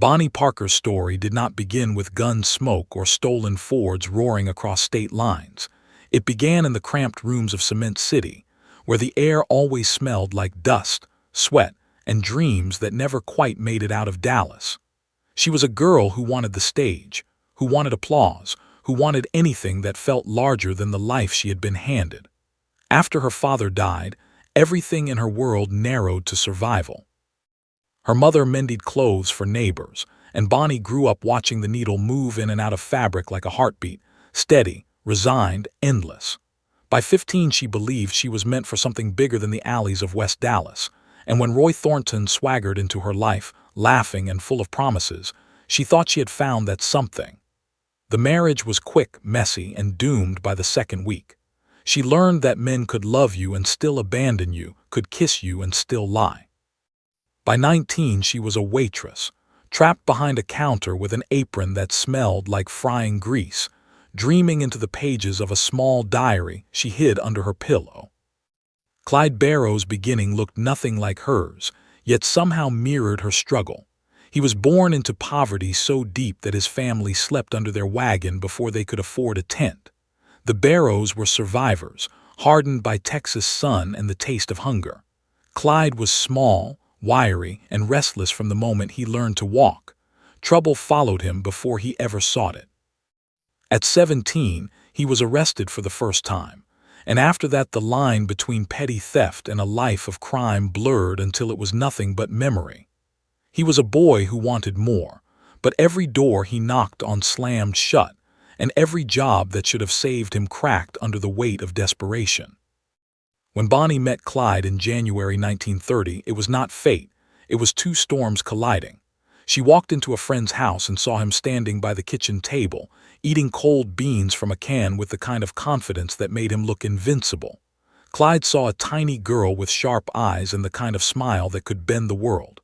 Bonnie Parker's story did not begin with gun smoke or stolen Fords roaring across state lines. It began in the cramped rooms of Cement City, where the air always smelled like dust, sweat, and dreams that never quite made it out of Dallas. She was a girl who wanted the stage, who wanted applause, who wanted anything that felt larger than the life she had been handed. After her father died, everything in her world narrowed to survival. Her mother mended clothes for neighbors, and Bonnie grew up watching the needle move in and out of fabric like a heartbeat, steady, resigned, endless. By 15, she believed she was meant for something bigger than the alleys of West Dallas, and when Roy Thornton swaggered into her life, laughing and full of promises, she thought she had found that something. The marriage was quick, messy, and doomed by the second week. She learned that men could love you and still abandon you, could kiss you and still lie. By 19, she was a waitress, trapped behind a counter with an apron that smelled like frying grease, dreaming into the pages of a small diary she hid under her pillow. Clyde Barrow's beginning looked nothing like hers, yet somehow mirrored her struggle. He was born into poverty so deep that his family slept under their wagon before they could afford a tent. The Barrows were survivors, hardened by Texas sun and the taste of hunger. Clyde was small, wiry, and restless from the moment he learned to walk. Trouble followed him before he ever sought it. At 17, he was arrested for the first time, and after that the line between petty theft and a life of crime blurred until it was nothing but memory. He was a boy who wanted more, but every door he knocked on slammed shut, and every job that should have saved him cracked under the weight of desperation. When Bonnie met Clyde in January 1930, it was not fate, it was two storms colliding. She walked into a friend's house and saw him standing by the kitchen table, eating cold beans from a can with the kind of confidence that made him look invincible. Clyde saw a tiny girl with sharp eyes and the kind of smile that could bend the world.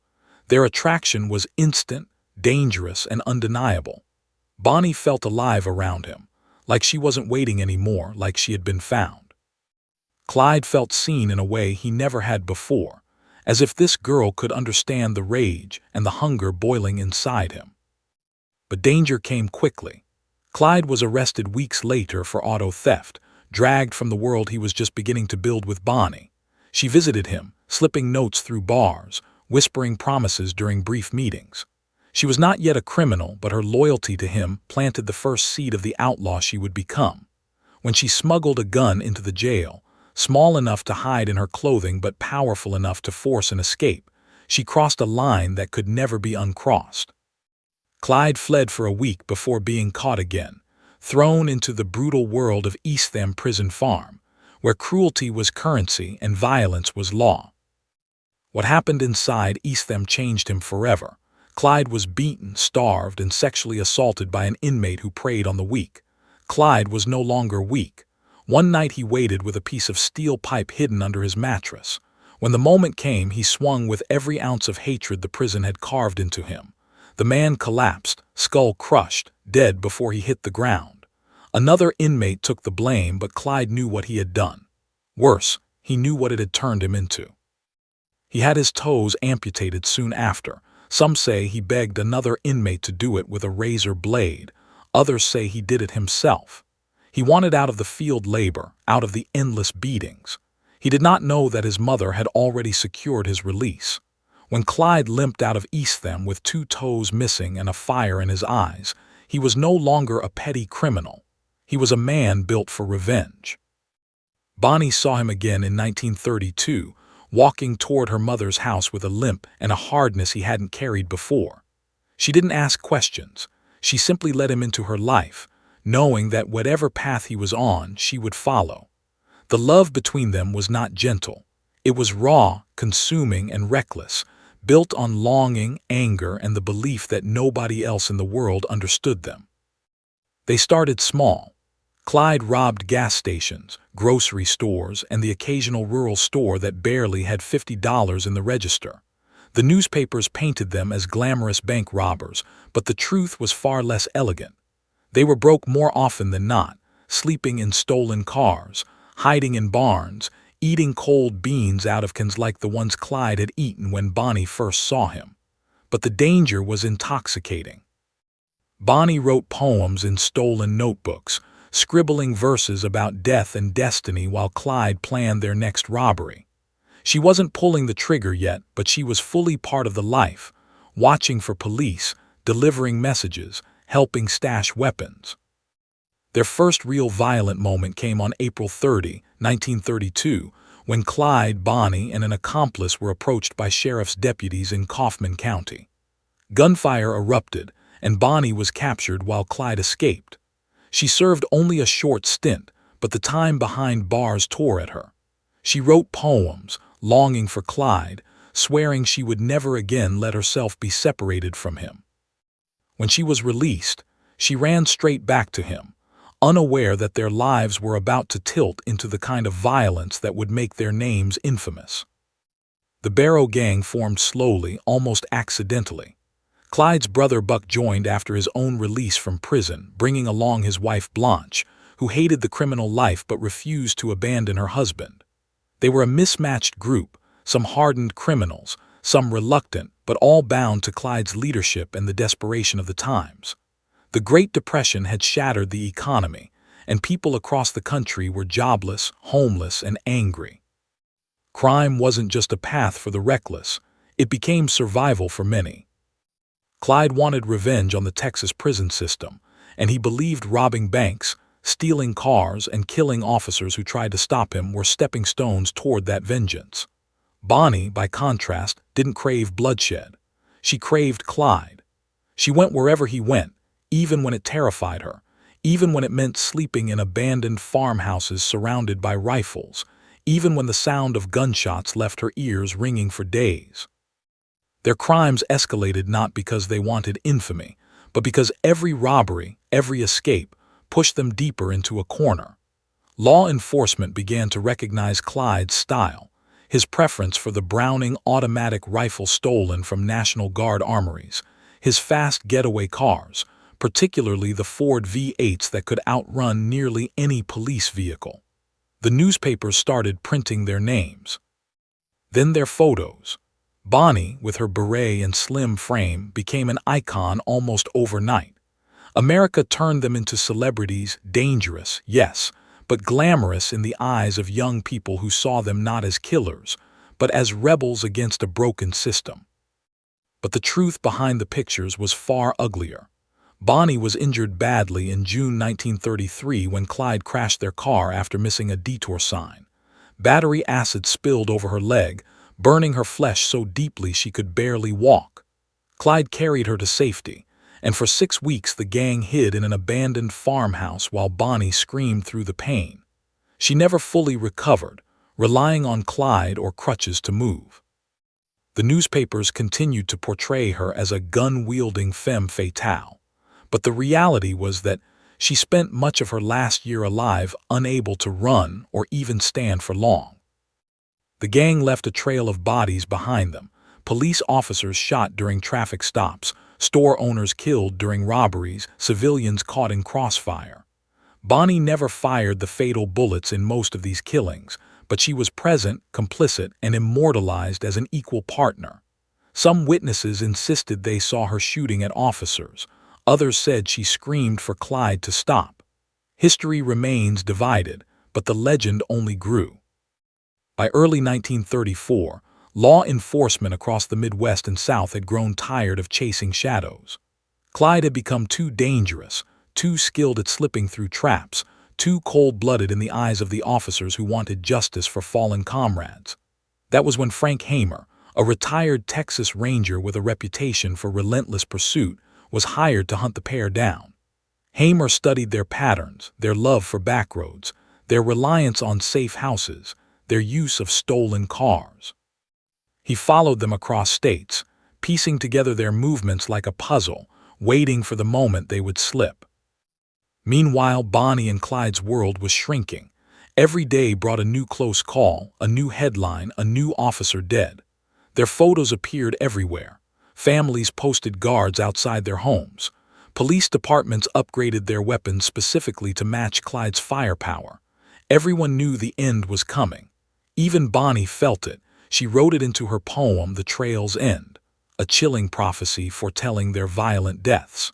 Their attraction was instant, dangerous, and undeniable. Bonnie felt alive around him, like she wasn't waiting anymore, like she had been found. Clyde felt seen in a way he never had before, as if this girl could understand the rage and the hunger boiling inside him. But danger came quickly. Clyde was arrested weeks later for auto theft, dragged from the world he was just beginning to build with Bonnie. She visited him, slipping notes through bars, whispering promises during brief meetings. She was not yet a criminal, but her loyalty to him planted the first seed of the outlaw she would become. When she smuggled a gun into the jail, small enough to hide in her clothing but powerful enough to force an escape, she crossed a line that could never be uncrossed. Clyde fled for a week before being caught again, thrown into the brutal world of Eastham Prison Farm, where cruelty was currency and violence was law. What happened inside Eastham changed him forever. Clyde was beaten, starved, and sexually assaulted by an inmate who preyed on the weak. Clyde was no longer weak. One night he waited with a piece of steel pipe hidden under his mattress. When the moment came, he swung with every ounce of hatred the prison had carved into him. The man collapsed, skull crushed, dead before he hit the ground. Another inmate took the blame, but Clyde knew what he had done. Worse, he knew what it had turned him into. He had his toes amputated soon after. Some say he begged another inmate to do it with a razor blade. Others say he did it himself. He wanted out of the field labor, out of the endless beatings. He did not know that his mother had already secured his release. When Clyde limped out of Eastham with 2 toes missing and a fire in his eyes, he was no longer a petty criminal. He was a man built for revenge. Bonnie saw him again in 1932, walking toward her mother's house with a limp and a hardness he hadn't carried before. She didn't ask questions. She simply let him into her life, knowing that whatever path he was on, she would follow. The love between them was not gentle. It was raw, consuming, and reckless, built on longing, anger, and the belief that nobody else in the world understood them. They started small. Clyde robbed gas stations, grocery stores, and the occasional rural store that barely had $50 in the register. The newspapers painted them as glamorous bank robbers, but the truth was far less elegant. They were broke more often than not, sleeping in stolen cars, hiding in barns, eating cold beans out of cans like the ones Clyde had eaten when Bonnie first saw him. but the danger was intoxicating. Bonnie wrote poems in stolen notebooks, scribbling verses about death and destiny while Clyde planned their next robbery. She wasn't pulling the trigger yet, but she was fully part of the life, watching for police, delivering messages, helping stash weapons. Their first real violent moment came on April 30, 1932, when Clyde, Bonnie, and an accomplice were approached by sheriff's deputies in Kaufman County. Gunfire erupted, and Bonnie was captured while Clyde escaped. She served only a short stint, but the time behind bars tore at her. She wrote poems, longing for Clyde, swearing she would never again let herself be separated from him. When she was released, she ran straight back to him, unaware that their lives were about to tilt into the kind of violence that would make their names infamous. The Barrow gang formed slowly, almost accidentally. Clyde's brother Buck joined after his own release from prison, bringing along his wife Blanche, who hated the criminal life but refused to abandon her husband. They were a mismatched group, some hardened criminals, some reluctant, but all bound to Clyde's leadership and the desperation of the times. The Great Depression had shattered the economy, and people across the country were jobless, homeless, and angry. Crime wasn't just a path for the reckless, it became survival for many. Clyde wanted revenge on the Texas prison system, and he believed robbing banks, stealing cars, and killing officers who tried to stop him were stepping stones toward that vengeance. Bonnie, by contrast, didn't crave bloodshed. She craved Clyde. She went wherever he went, even when it terrified her, even when it meant sleeping in abandoned farmhouses surrounded by rifles, even when the sound of gunshots left her ears ringing for days. Their crimes escalated not because they wanted infamy, but because every robbery, every escape, pushed them deeper into a corner. Law enforcement began to recognize Clyde's style, his preference for the Browning automatic rifle stolen from National Guard armories, his fast getaway cars, particularly the Ford V8s that could outrun nearly any police vehicle. The newspapers started printing their names. Then their photos. Bonnie, with her beret and slim frame, became an icon almost overnight. America turned them into celebrities, dangerous, yes, but glamorous in the eyes of young people who saw them not as killers, but as rebels against a broken system. But the truth behind the pictures was far uglier. Bonnie was injured badly in June 1933 when Clyde crashed their car after missing a detour sign. Battery acid spilled over her leg, burning her flesh so deeply she could barely walk. Clyde carried her to safety, and for 6 weeks the gang hid in an abandoned farmhouse while Bonnie screamed through the pain. She never fully recovered, relying on Clyde or crutches to move. The newspapers continued to portray her as a gun-wielding femme fatale, but the reality was that she spent much of her last year alive unable to run or even stand for long. The gang left a trail of bodies behind them, police officers shot during traffic stops, store owners killed during robberies, civilians caught in crossfire. Bonnie never fired the fatal bullets in most of these killings, but she was present, complicit, and immortalized as an equal partner. Some witnesses insisted they saw her shooting at officers. Others said she screamed for Clyde to stop. History remains divided, but the legend only grew. By early 1934, law enforcement across the Midwest and South had grown tired of chasing shadows. Clyde had become too dangerous, too skilled at slipping through traps, too cold-blooded in the eyes of the officers who wanted justice for fallen comrades. That was when Frank Hamer, a retired Texas Ranger with a reputation for relentless pursuit, was hired to hunt the pair down. Hamer studied their patterns, their love for backroads, their reliance on safe houses, their use of stolen cars. He followed them across states, piecing together their movements like a puzzle, waiting for the moment they would slip. Meanwhile, Bonnie and Clyde's world was shrinking. Every day brought a new close call, a new headline, a new officer dead. Their photos appeared everywhere. Families posted guards outside their homes. Police departments upgraded their weapons specifically to match Clyde's firepower. Everyone knew the end was coming. Even Bonnie felt it. She wrote it into her poem, The Trail's End. a chilling prophecy foretelling their violent deaths.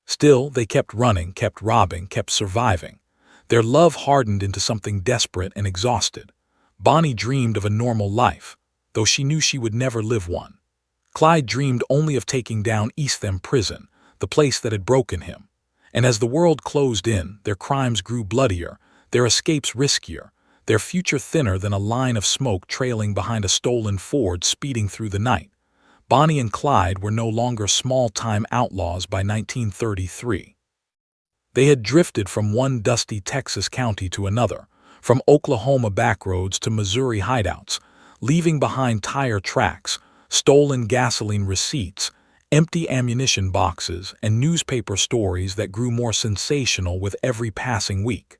Still, they kept running, kept robbing, kept surviving. Their love hardened into something desperate and exhausted. Bonnie dreamed of a normal life, though she knew she would never live one. Clyde dreamed only of taking down East End Prison, the place that had broken him. And as the world closed in, their crimes grew bloodier, their escapes riskier, their future thinner than a line of smoke trailing behind a stolen Ford speeding through the night. Bonnie and Clyde were no longer small-time outlaws by 1933. They had drifted from one dusty Texas county to another, from Oklahoma backroads to Missouri hideouts, leaving behind tire tracks, stolen gasoline receipts, empty ammunition boxes, and newspaper stories that grew more sensational with every passing week.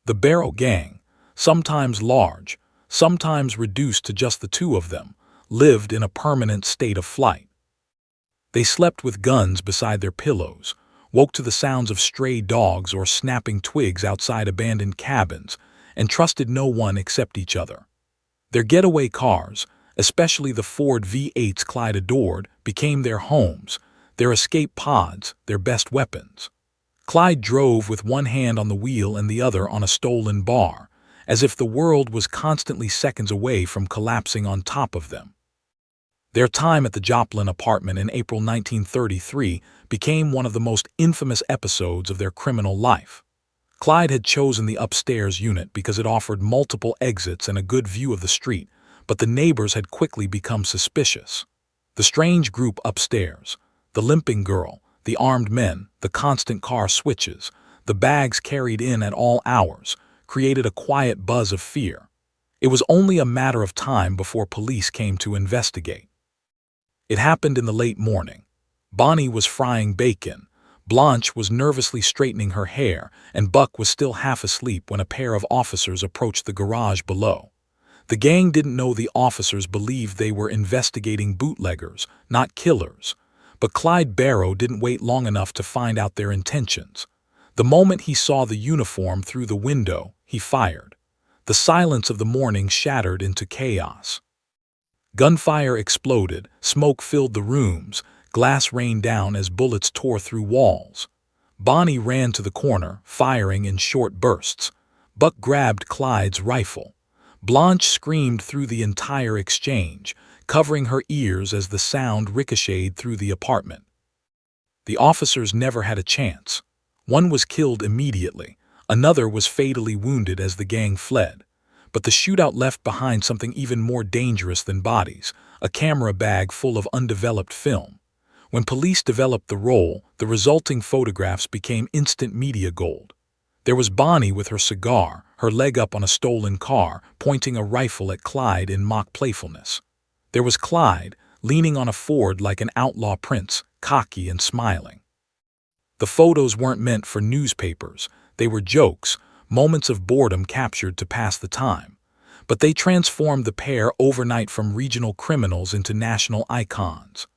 The Barrow gang, sometimes large, sometimes reduced to just the two of them, lived in a permanent state of flight. They slept with guns beside their pillows, woke to the sounds of stray dogs or snapping twigs outside abandoned cabins, and trusted no one except each other. Their getaway cars, especially the Ford V8s Clyde adored, became their homes, their escape pods, their best weapons. Clyde drove with one hand on the wheel and the other on a stolen bar, as if the world was constantly seconds away from collapsing on top of them. Their time at the Joplin apartment in April 1933 became one of the most infamous episodes of their criminal life. Clyde had chosen the upstairs unit because it offered multiple exits and a good view of the street, but the neighbors had quickly become suspicious. The strange group upstairs, the limping girl, the armed men, the constant car switches, the bags carried in at all hours, created a quiet buzz of fear. It was only a matter of time before police came to investigate. It happened in the late morning. Bonnie was frying bacon, Blanche was nervously straightening her hair, and Buck was still half asleep when a pair of officers approached the garage below. The gang didn't know the officers believed they were investigating bootleggers, not killers. But Clyde Barrow didn't wait long enough to find out their intentions. The moment he saw the uniform through the window, he fired. The silence of the morning shattered into chaos. Gunfire exploded, smoke filled the rooms, glass rained down as bullets tore through walls. Bonnie ran to the corner, firing in short bursts. Buck grabbed Clyde's rifle. Blanche screamed through the entire exchange, covering her ears as the sound ricocheted through the apartment. The officers never had a chance. One was killed immediately, another was fatally wounded as the gang fled. But the shootout left behind something even more dangerous than bodies, a camera bag full of undeveloped film. When police developed the roll, the resulting photographs became instant media gold. There was Bonnie with her cigar, her leg up on a stolen car, pointing a rifle at Clyde in mock playfulness. There was Clyde, leaning on a Ford like an outlaw prince, cocky and smiling. The photos weren't meant for newspapers. They were jokes, moments of boredom captured to pass the time. But they transformed the pair overnight from regional criminals into national icons.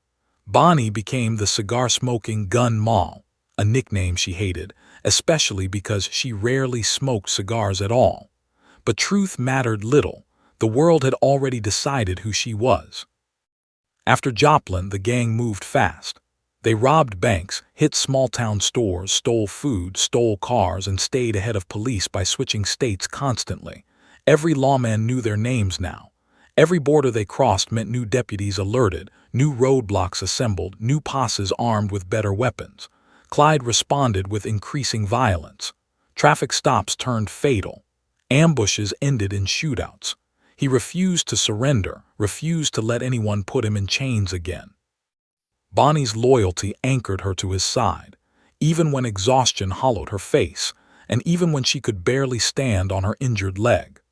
Bonnie became the cigar-smoking gun moll, a nickname she hated, especially because she rarely smoked cigars at all. But truth mattered little. The world had already decided who she was. After Joplin, the gang moved fast. They robbed banks, hit small-town stores, stole food, stole cars, and stayed ahead of police by switching states constantly. Every lawman knew their names now. Every border they crossed meant new deputies alerted, new roadblocks assembled, new posses armed with better weapons. Clyde responded with increasing violence. Traffic stops turned fatal. Ambushes ended in shootouts. He refused to surrender, refused to let anyone put him in chains again. Bonnie's loyalty anchored her to his side, even when exhaustion hollowed her face, and even when she could barely stand on her injured leg.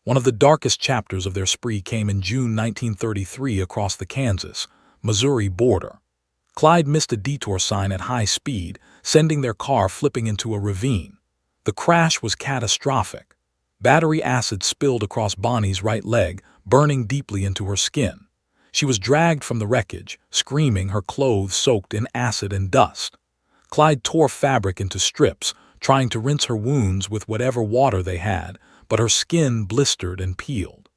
One of the darkest chapters of their spree came in June 1933 across the Kansas-Missouri border. Clyde missed a detour sign at high speed, sending their car flipping into a ravine. The crash was catastrophic. Battery acid spilled across Bonnie's right leg, burning deeply into her skin. She was dragged from the wreckage, screaming, her clothes soaked in acid and dust. Clyde tore fabric into strips, trying to rinse her wounds with whatever water they had, but her skin blistered and peeled.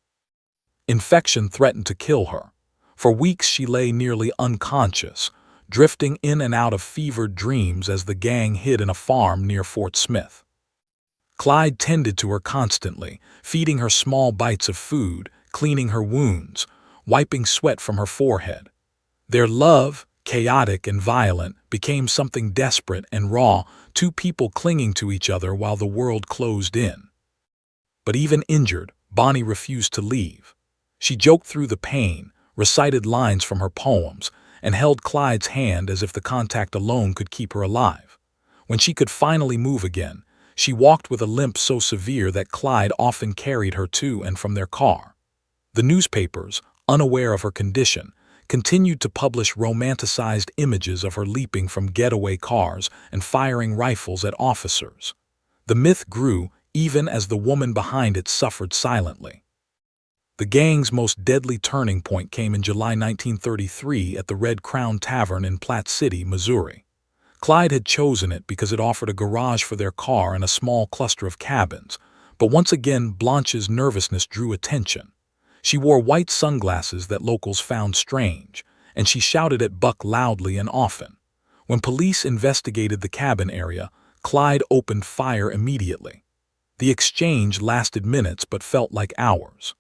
Infection threatened to kill her. For weeks she lay nearly unconscious, drifting in and out of fevered dreams as the gang hid in a farm near Fort Smith. Clyde tended to her constantly, feeding her small bites of food, cleaning her wounds, wiping sweat from her forehead. Their love, chaotic and violent, became something desperate and raw, two people clinging to each other while the world closed in. But even injured, Bonnie refused to leave. She joked through the pain, recited lines from her poems, and held Clyde's hand as if the contact alone could keep her alive. When she could finally move again, she walked with a limp so severe that Clyde often carried her to and from their car. The newspapers, unaware of her condition, continued to publish romanticized images of her leaping from getaway cars and firing rifles at officers. The myth grew even as the woman behind it suffered silently. The gang's most deadly turning point came in July 1933 at the Red Crown Tavern in Platte City, Missouri. Clyde had chosen it because it offered a garage for their car and a small cluster of cabins, but once again Blanche's nervousness drew attention. She wore white sunglasses that locals found strange, and she shouted at Buck loudly and often. When police investigated the cabin area, Clyde opened fire immediately. The exchange lasted minutes but felt like hours.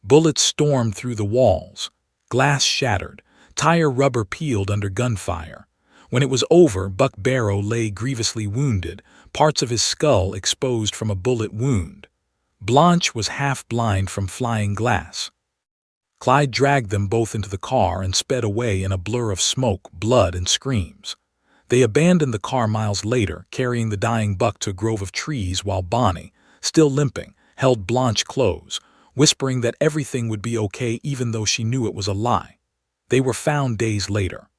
Bullets stormed through the walls, glass shattered, tire rubber peeled under gunfire. When it was over, Buck Barrow lay grievously wounded, parts of his skull exposed from a bullet wound. Blanche was half blind from flying glass. Clyde dragged them both into the car and sped away in a blur of smoke, blood, and screams. They abandoned the car miles later, carrying the dying Buck to a grove of trees while Bonnie, still limping, held Blanche close, whispering that everything would be okay even though she knew it was a lie. They were found days later.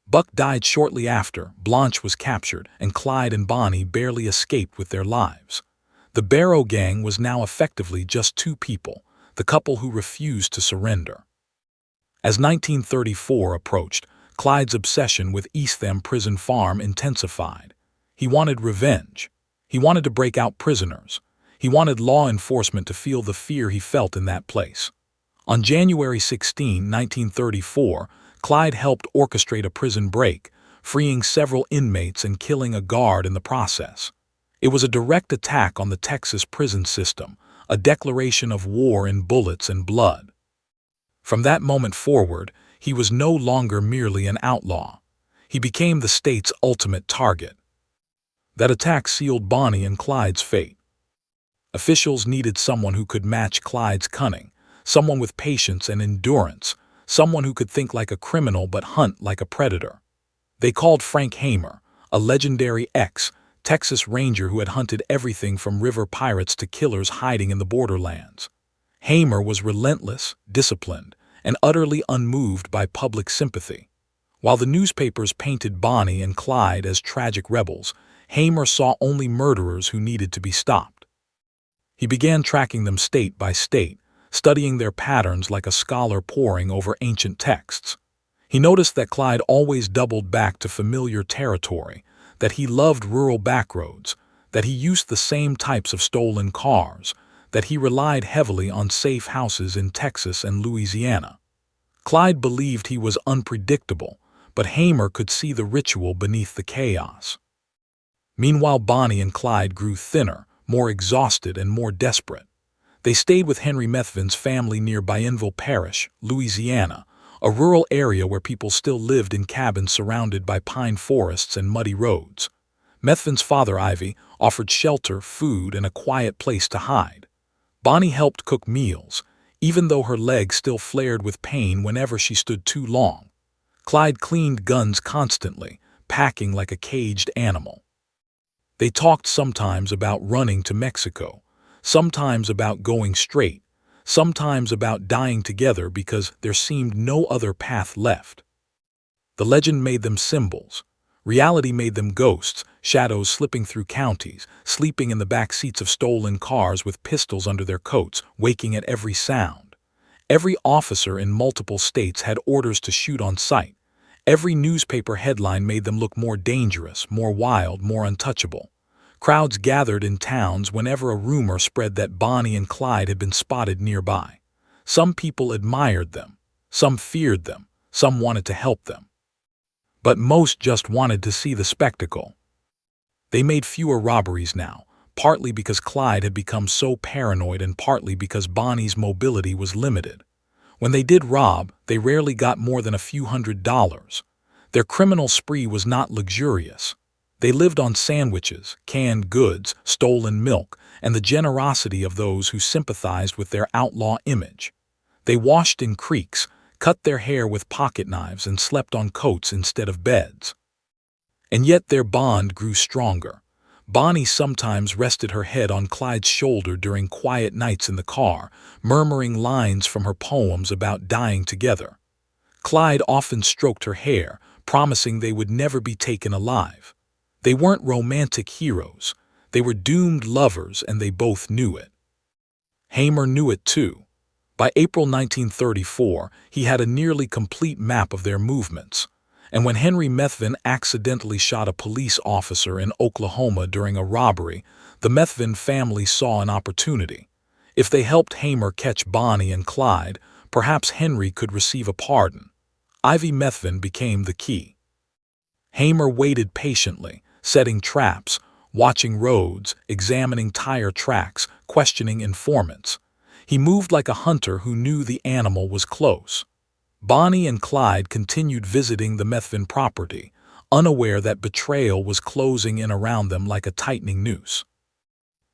Buck died shortly after, Blanche was captured, and Clyde and Bonnie barely escaped with their lives. The Barrow gang was now effectively just two people, the couple who refused to surrender. As 1934 approached, Clyde's obsession with Eastham Prison Farm intensified. He wanted revenge. He wanted to break out prisoners. He wanted law enforcement to feel the fear he felt in that place. On January 16, 1934, Clyde helped orchestrate a prison break, freeing several inmates and killing a guard in the process. It was a direct attack on the Texas prison system, a declaration of war in bullets and blood. From that moment forward, he was no longer merely an outlaw. He became the state's ultimate target. That attack sealed Bonnie and Clyde's fate. Officials needed someone who could match Clyde's cunning, someone with patience and endurance, someone who could think like a criminal but hunt like a predator. They called Frank Hamer, a legendary ex-Texas Ranger who had hunted everything from river pirates to killers hiding in the borderlands. Hamer was relentless, disciplined, and utterly unmoved by public sympathy. While the newspapers painted Bonnie and Clyde as tragic rebels, Hamer saw only murderers who needed to be stopped. He began tracking them state by state, studying their patterns like a scholar poring over ancient texts. He noticed that Clyde always doubled back to familiar territory, that he loved rural backroads, that he used the same types of stolen cars, that he relied heavily on safe houses in Texas and Louisiana. Clyde believed he was unpredictable, but Hamer could see the ritual beneath the chaos. Meanwhile, Bonnie and Clyde grew thinner, more exhausted, and more desperate. They stayed with Henry Methvin's family near Bienville Parish, Louisiana, a rural area where people still lived in cabins surrounded by pine forests and muddy roads. Methvin's father, Ivy, offered shelter, food, and a quiet place to hide. Bonnie helped cook meals, even though her legs still flared with pain whenever she stood too long. Clyde cleaned guns constantly, packing like a caged animal. They talked sometimes about running to Mexico, sometimes about going straight, sometimes about dying together because there seemed no other path left. The legend made them symbols. Reality made them ghosts, shadows slipping through counties, sleeping in the back seats of stolen cars with pistols under their coats, waking at every sound. Every officer in multiple states had orders to shoot on sight. Every newspaper headline made them look more dangerous, more wild, more untouchable. Crowds gathered in towns whenever a rumor spread that Bonnie and Clyde had been spotted nearby. Some people admired them. Some feared them, some wanted to help them. But most just wanted to see the spectacle. They made fewer robberies now, partly because Clyde had become so paranoid and partly because Bonnie's mobility was limited. When they did rob, they rarely got more than a few $100s. Their criminal spree was not luxurious. They lived on sandwiches, canned goods, stolen milk, and the generosity of those who sympathized with their outlaw image. They washed in creeks, cut their hair with pocket knives, and slept on coats instead of beds. And yet their bond grew stronger. Bonnie sometimes rested her head on Clyde's shoulder during quiet nights in the car, murmuring lines from her poems about dying together. Clyde often stroked her hair, promising they would never be taken alive. They weren't romantic heroes. They were doomed lovers, and they both knew it. Hamer knew it too. By April 1934, he had a nearly complete map of their movements. And when Henry Methvin accidentally shot a police officer in Oklahoma during a robbery, the Methvin family saw an opportunity. If they helped Hamer catch Bonnie and Clyde, perhaps Henry could receive a pardon. Ivy Methvin became the key. Hamer waited patiently, setting traps, watching roads, examining tire tracks, questioning informants. He moved like a hunter who knew the animal was close. Bonnie and Clyde continued visiting the Methvin property, unaware that betrayal was closing in around them like a tightening noose.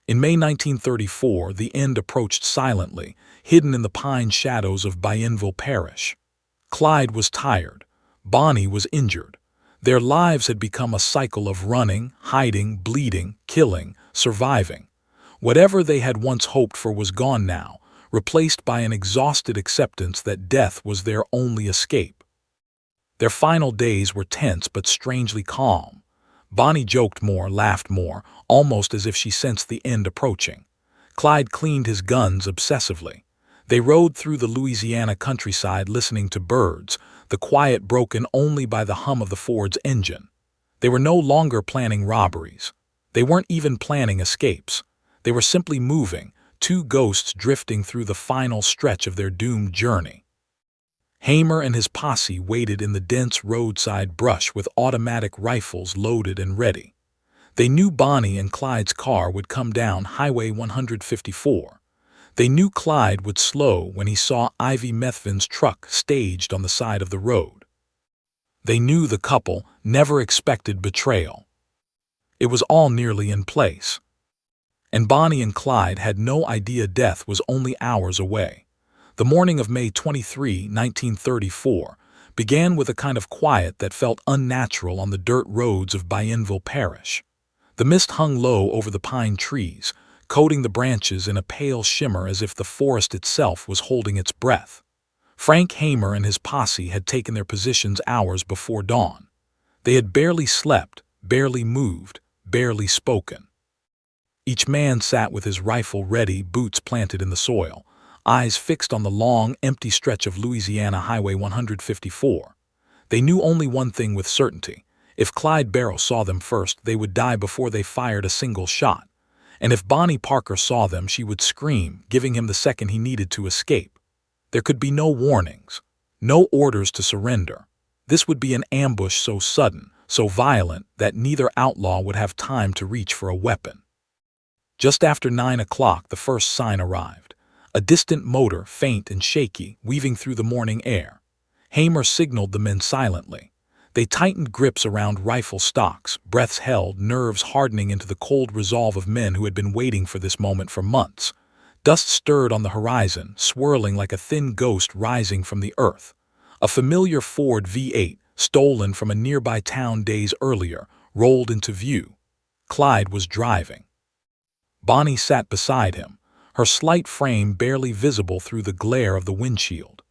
In May 1934, the end approached silently, hidden in the pine shadows of Bienville Parish. Clyde was tired. Bonnie was injured. Their lives had become a cycle of running, hiding, bleeding, killing, surviving. Whatever they had once hoped for was gone now, replaced by an exhausted acceptance that death was their only escape. Their final days were tense but strangely calm. Bonnie joked more, laughed more, almost as if she sensed the end approaching. Clyde cleaned his guns obsessively. They rode through the Louisiana countryside listening to birds, the quiet broken only by the hum of the Ford's engine. They were no longer planning robberies. They weren't even planning escapes. They were simply moving, two ghosts drifting through the final stretch of their doomed journey. Hamer and his posse waited in the dense roadside brush with automatic rifles loaded and ready. They knew Bonnie and Clyde's car would come down Highway 154. They knew Clyde would slow when he saw Ivy Methvin's truck staged on the side of the road. They knew the couple never expected betrayal. It was all nearly in place. And Bonnie and Clyde had no idea death was only hours away. The morning of May 23, 1934, began with a kind of quiet that felt unnatural on the dirt roads of Bienville Parish. The mist hung low over the pine trees, coating the branches in a pale shimmer as if the forest itself was holding its breath. Frank Hamer and his posse had taken their positions hours before dawn. They had barely slept, barely moved, barely spoken. Each man sat with his rifle ready, boots planted in the soil, eyes fixed on the long, empty stretch of Louisiana Highway 154. They knew only one thing with certainty. If Clyde Barrow saw them first, they would die before they fired a single shot. And if Bonnie Parker saw them, she would scream, giving him the second he needed to escape. There could be no warnings, no orders to surrender. This would be an ambush so sudden, so violent, that neither outlaw would have time to reach for a weapon. Just after 9 o'clock, the first sign arrived. A distant motor, faint and shaky, weaving through the morning air. Hamer signaled the men silently. They tightened grips around rifle stocks, breaths held, nerves hardening into the cold resolve of men who had been waiting for this moment for months. Dust stirred on the horizon, swirling like a thin ghost rising from the earth. A familiar Ford V8, stolen from a nearby town days earlier, rolled into view. Clyde was driving. Bonnie sat beside him, her slight frame barely visible through the glare of the windshield.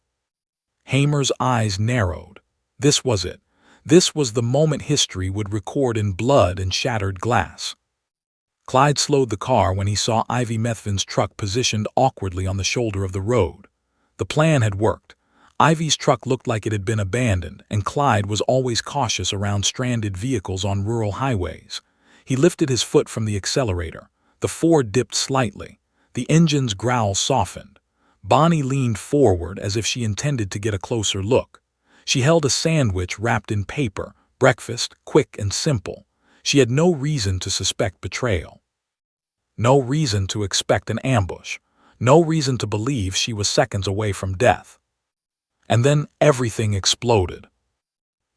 Hamer's eyes narrowed. This was it. This was the moment history would record in blood and shattered glass. Clyde slowed the car when he saw Ivy Methvin's truck positioned awkwardly on the shoulder of the road. The plan had worked. Ivy's truck looked like it had been abandoned, and Clyde was always cautious around stranded vehicles on rural highways. He lifted his foot from the accelerator. The Ford dipped slightly. The engine's growl softened. Bonnie leaned forward as if she intended to get a closer look. She held a sandwich wrapped in paper, breakfast, quick and simple. She had no reason to suspect betrayal. No reason to expect an ambush. No reason to believe she was seconds away from death. And then everything exploded.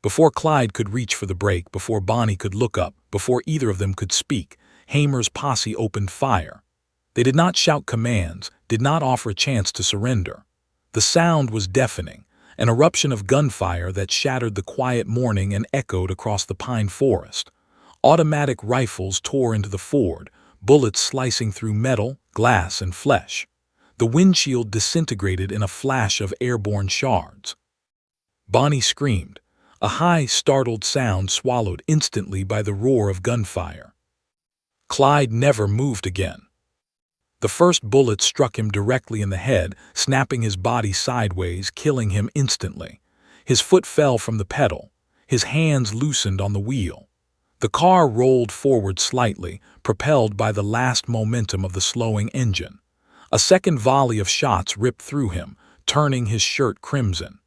Before Clyde could reach for the brake, before Bonnie could look up, before either of them could speak, Hamer's posse opened fire. They did not shout commands, did not offer a chance to surrender. The sound was deafening, an eruption of gunfire that shattered the quiet morning and echoed across the pine forest. Automatic rifles tore into the Ford, bullets slicing through metal, glass, and flesh. The windshield disintegrated in a flash of airborne shards. Bonnie screamed, a high, startled sound swallowed instantly by the roar of gunfire. Clyde never moved again. The first bullet struck him directly in the head, snapping his body sideways, killing him instantly. His foot fell from the pedal. His hands loosened on the wheel. The car rolled forward slightly, propelled by the last momentum of the slowing engine. A second volley of shots ripped through him, turning his shirt crimson.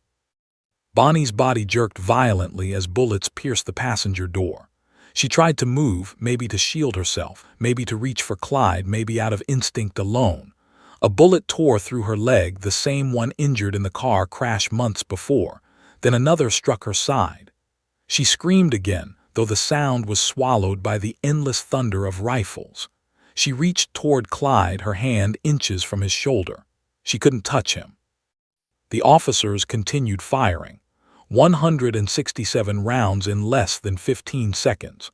Bonnie's body jerked violently as bullets pierced the passenger door. She tried to move, maybe to shield herself, maybe to reach for Clyde, maybe out of instinct alone. A bullet tore through her leg, the same one injured in the car crash months before. Then another struck her side. She screamed again, though the sound was swallowed by the endless thunder of rifles. She reached toward Clyde, her hand inches from his shoulder. She couldn't touch him. The officers continued firing. 167 rounds in less than 15 seconds.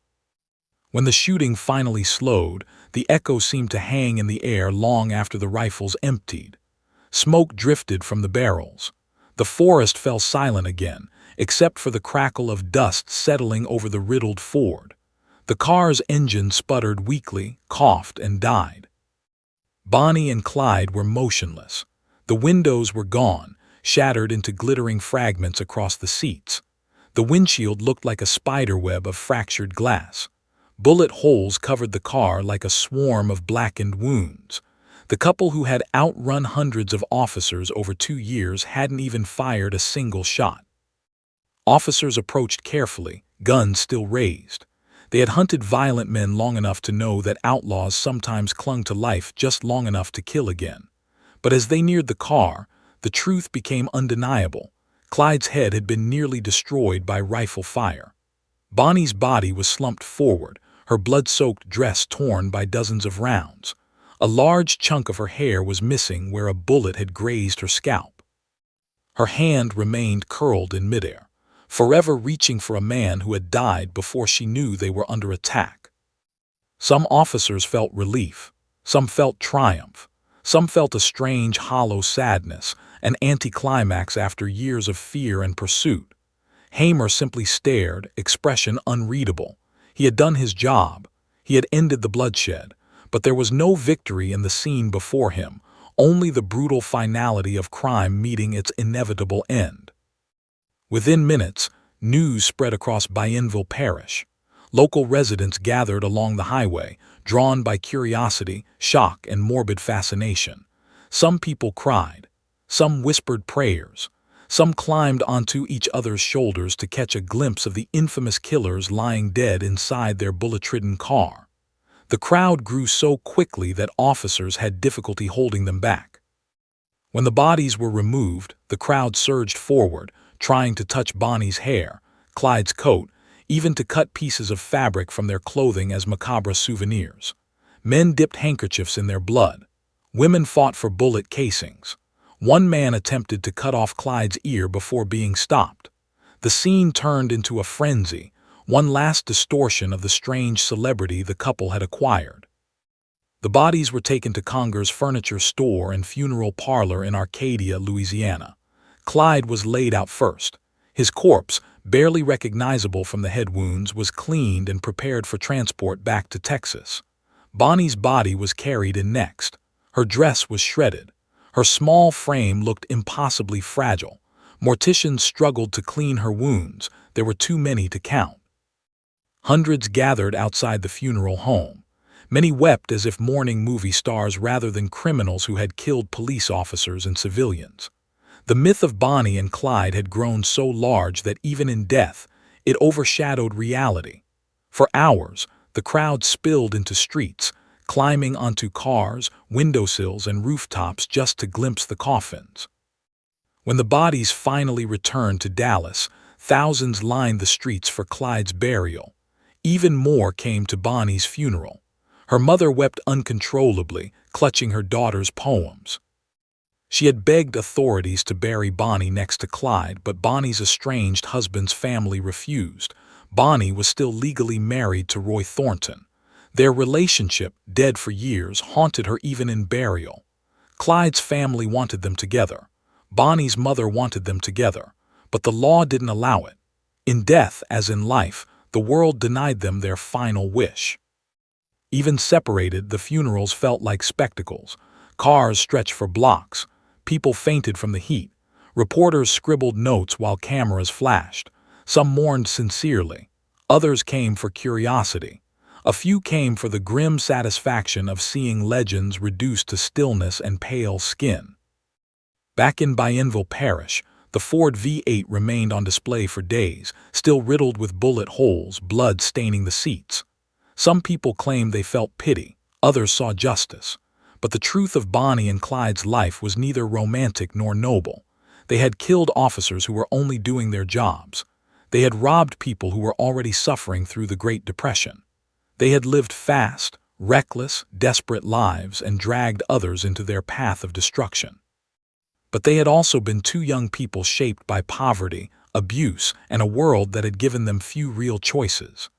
When the shooting finally slowed, the echo seemed to hang in the air long after the rifles emptied. Smoke drifted from the barrels. The forest fell silent again, except for the crackle of dust settling over the riddled Ford. The car's engine sputtered weakly, coughed, and died. Bonnie and Clyde were motionless. The windows were gone, shattered into glittering fragments across the seats. The windshield looked like a spiderweb of fractured glass. Bullet holes covered the car like a swarm of blackened wounds. The couple who had outrun hundreds of officers over 2 years hadn't even fired a single shot. Officers approached carefully, guns still raised. They had hunted violent men long enough to know that outlaws sometimes clung to life just long enough to kill again. But as they neared the car, the truth became undeniable. Clyde's head had been nearly destroyed by rifle fire. Bonnie's body was slumped forward, her blood-soaked dress torn by dozens of rounds. A large chunk of her hair was missing where a bullet had grazed her scalp. Her hand remained curled in midair, forever reaching for a man who had died before she knew they were under attack. Some officers felt relief. Some felt triumph. Some felt a strange, hollow sadness, an anticlimax after years of fear and pursuit. Hamer simply stared, expression unreadable. He had done his job. He had ended the bloodshed. But there was no victory in the scene before him, only the brutal finality of crime meeting its inevitable end. Within minutes, news spread across Bienville Parish. Local residents gathered along the highway, drawn by curiosity, shock, and morbid fascination. Some people cried. Some whispered prayers. Some climbed onto each other's shoulders to catch a glimpse of the infamous killers lying dead inside their bullet-ridden car. The crowd grew so quickly that officers had difficulty holding them back. When the bodies were removed, the crowd surged forward, trying to touch Bonnie's hair, Clyde's coat, even to cut pieces of fabric from their clothing as macabre souvenirs. Men dipped handkerchiefs in their blood. Women fought for bullet casings. One man attempted to cut off Clyde's ear before being stopped. The scene turned into a frenzy, one last distortion of the strange celebrity the couple had acquired. The bodies were taken to Conger's furniture store and funeral parlor in Arcadia, Louisiana. Clyde was laid out first. His corpse, barely recognizable from the head wounds, was cleaned and prepared for transport back to Texas. Bonnie's body was carried in next. Her dress was shredded. Her small frame looked impossibly fragile. Morticians struggled to clean her wounds. There were too many to count. Hundreds gathered outside the funeral home. Many wept as if mourning movie stars rather than criminals who had killed police officers and civilians. The myth of Bonnie and Clyde had grown so large that even in death, it overshadowed reality. For hours, the crowd spilled into streets, climbing onto cars, windowsills, and rooftops just to glimpse the coffins. When the bodies finally returned to Dallas, thousands lined the streets for Clyde's burial. Even more came to Bonnie's funeral. Her mother wept uncontrollably, clutching her daughter's poems. She had begged authorities to bury Bonnie next to Clyde, but Bonnie's estranged husband's family refused. Bonnie was still legally married to Roy Thornton. Their relationship, dead for years, haunted her even in burial. Clyde's family wanted them together. Bonnie's mother wanted them together, but the law didn't allow it. In death, as in life, the world denied them their final wish. Even separated, the funerals felt like spectacles. Cars stretched for blocks. People fainted from the heat. Reporters scribbled notes while cameras flashed. Some mourned sincerely. Others came for curiosity. A few came for the grim satisfaction of seeing legends reduced to stillness and pale skin. Back in Bienville Parish, the Ford V8 remained on display for days, still riddled with bullet holes, blood staining the seats. Some people claimed they felt pity, others saw justice. But the truth of Bonnie and Clyde's life was neither romantic nor noble. They had killed officers who were only doing their jobs. They had robbed people who were already suffering through the Great Depression. They had lived fast, reckless, desperate lives and dragged others into their path of destruction. But they had also been two young people shaped by poverty, abuse, and a world that had given them few real choices.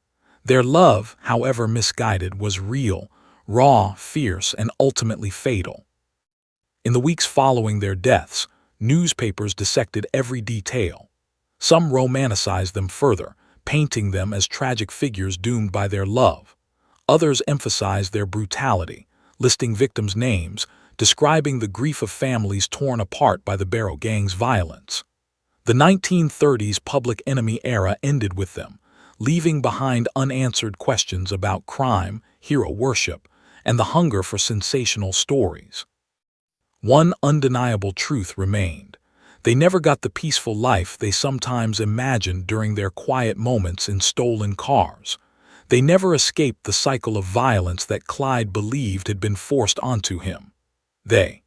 Their love, however misguided, was real, raw, fierce, and ultimately fatal. In the weeks following their deaths, newspapers dissected every detail. Some romanticized them further, painting them as tragic figures doomed by their love. Others emphasized their brutality, listing victims' names, describing the grief of families torn apart by the Barrow gang's violence. The 1930s public enemy era ended with them, leaving behind unanswered questions about crime, hero worship, and the hunger for sensational stories. One undeniable truth remained. They never got the peaceful life they sometimes imagined during their quiet moments in stolen cars. They never escaped the cycle of violence that Clyde believed had been forced onto him. They